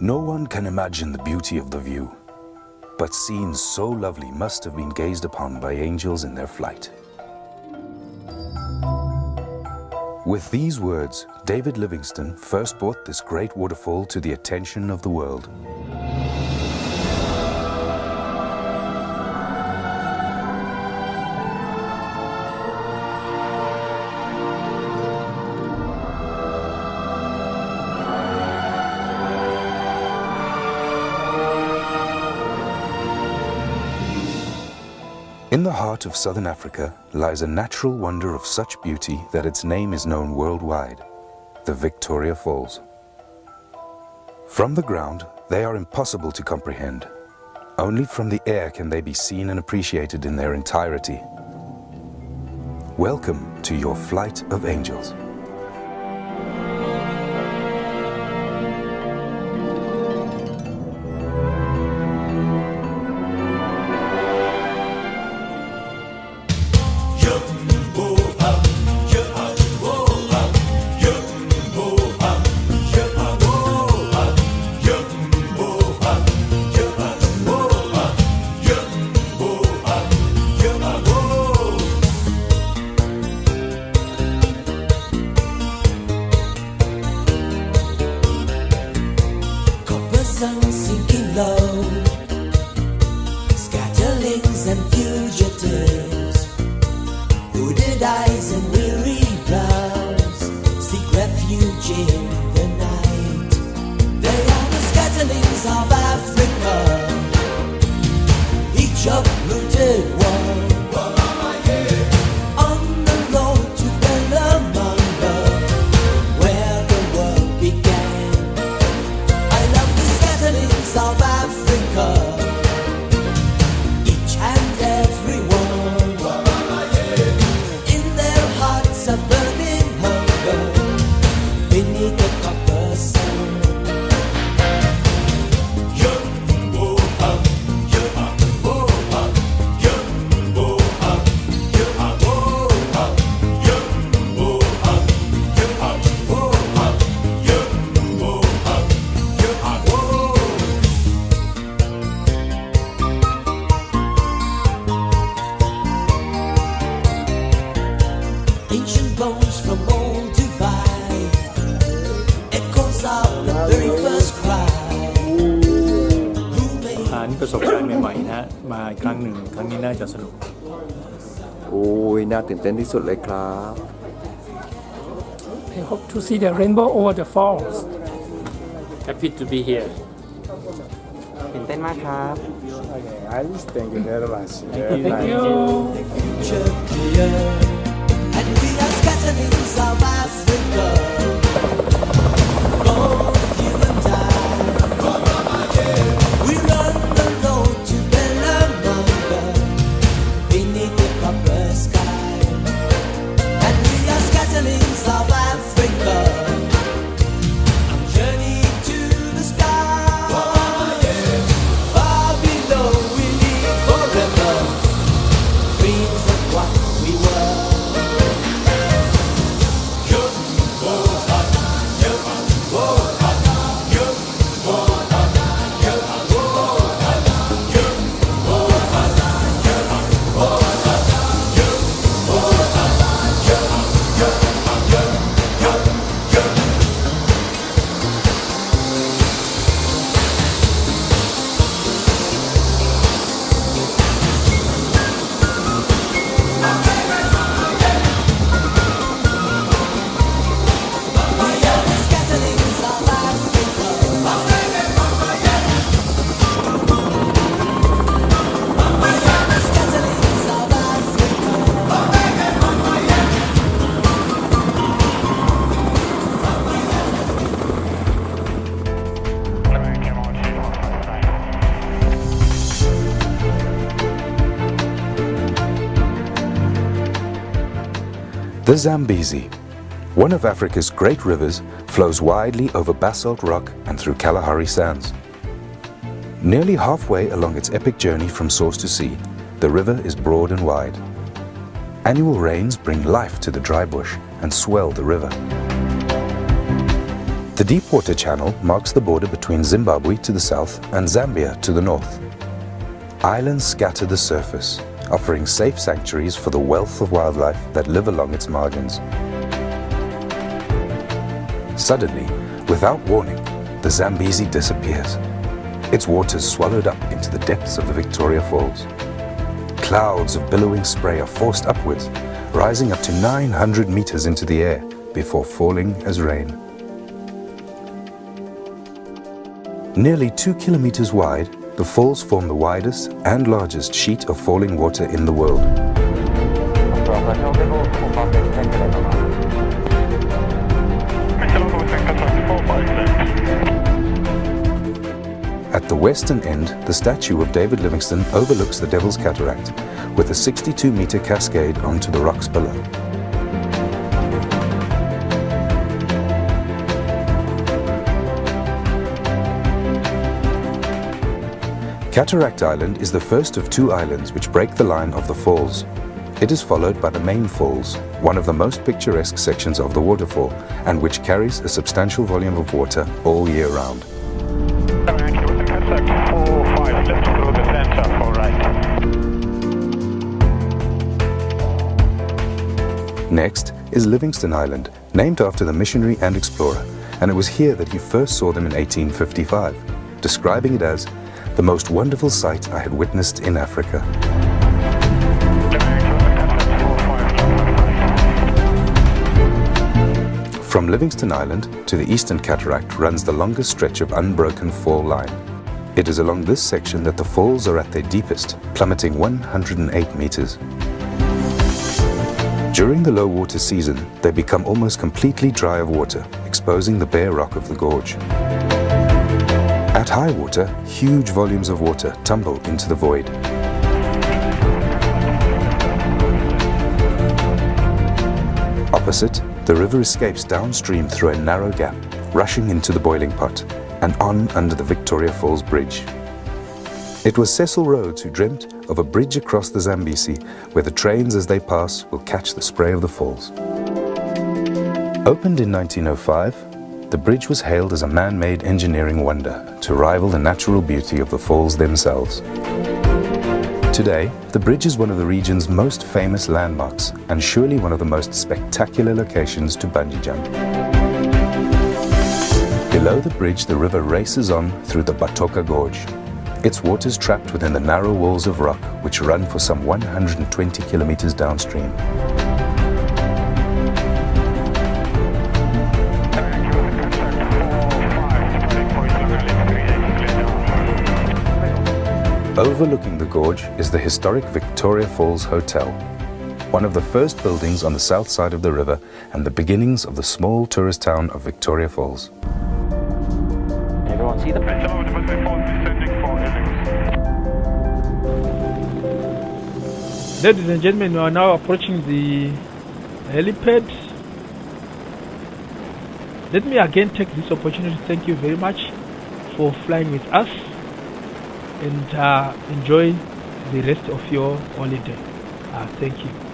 No one can imagine the beauty of the view, but scenes so lovely must have been gazed upon by angels in their flight. With these words, David Livingstone first brought this great waterfall to the attention of the world. In the heart of southern Africa lies a natural wonder of such beauty that its name is known worldwide, the Victoria Falls. From the ground, they are impossible to comprehend. Only from the air can they be seen and appreciated in their entirety. Welcome to your flight of angels. Sinking low, scatterlings and fugitives, hooded eyes and weary brows seek refuge in the night. They are the scatterlings of Africa, each uprooted one. On the road to Bellamanga, where the world began. I love the scatterlings of Africa, each and every one. In their hearts a burning hunger beneath the copper sun. Ancient bones from old divide, echoes of the very first cry. Who made นี่ประสบการณ์ใหม่ๆนะฮะมาอีกครั้งหนึ่งครั้งนี้น่าจะสนุก โอ้ยน่าตื่นเต้นที่สุดเลยครับ I hope to see the rainbow over the falls. Happy to be here ตื่นเต้นมากครับ Thank you. future clear? And we are scatterlings of Africa. Both you and I. We run the road to Bellamanga beneath the copper sky. And we are scatterlings of Africa. On journey to the sky. Far below we live forever. Dreams of what we were. The Zambezi, one of Africa's great rivers, flows widely over basalt rock and through Kalahari sands. Nearly halfway along its epic journey from source to sea, the river is broad and wide. Annual rains bring life to the dry bush and swell the river. The Deepwater Channel marks the border between Zimbabwe to the south and Zambia to the north. Islands scatter the surface, offering safe sanctuaries for the wealth of wildlife that live along its margins. Suddenly, without warning, the Zambezi disappears. Its waters swallowed up into the depths of the Victoria Falls. Clouds of billowing spray are forced upwards, rising up to 900 meters into the air before falling as rain. Nearly 2 kilometers wide, the falls form the widest and largest sheet of falling water in the world. At the western end, the statue of David Livingstone overlooks the Devil's Cataract, with a 62-meter cascade onto the rocks below. Cataract Island is the first of 2 islands which break the line of the falls. It is followed by the main falls, one of the most picturesque sections of the waterfall, and which carries a substantial volume of water all year round. Next is Livingstone Island, named after the missionary and explorer, and it was here that he first saw them in 1855, describing it as the most wonderful sight I had witnessed in Africa. From Livingstone Island to the Eastern Cataract runs the longest stretch of unbroken fall line. It is along this section that the falls are at their deepest, plummeting 108 meters. During the low water season, they become almost completely dry of water, exposing the bare rock of the gorge. At high water, huge volumes of water tumble into the void. Opposite, the river escapes downstream through a narrow gap, rushing into the boiling pot and on under the Victoria Falls Bridge. It was Cecil Rhodes who dreamt of a bridge across the Zambezi where the trains as they pass will catch the spray of the falls. Opened in 1905, the bridge was hailed as a man-made engineering wonder to rival the natural beauty of the falls themselves. Today, the bridge is one of the region's most famous landmarks and surely one of the most spectacular locations to bungee jump. Below the bridge, the river races on through the Batoka Gorge. Its waters trapped within the narrow walls of rock which run for some 120 kilometers downstream. Overlooking the gorge is the historic Victoria Falls Hotel, one of the first buildings on the south side of the river and the beginnings of the small tourist town of Victoria Falls. Everyone see them? Ladies and gentlemen, we are now approaching the helipad. Let me again take this opportunity to thank you very much for flying with us and enjoy the rest of your holiday. Thank you.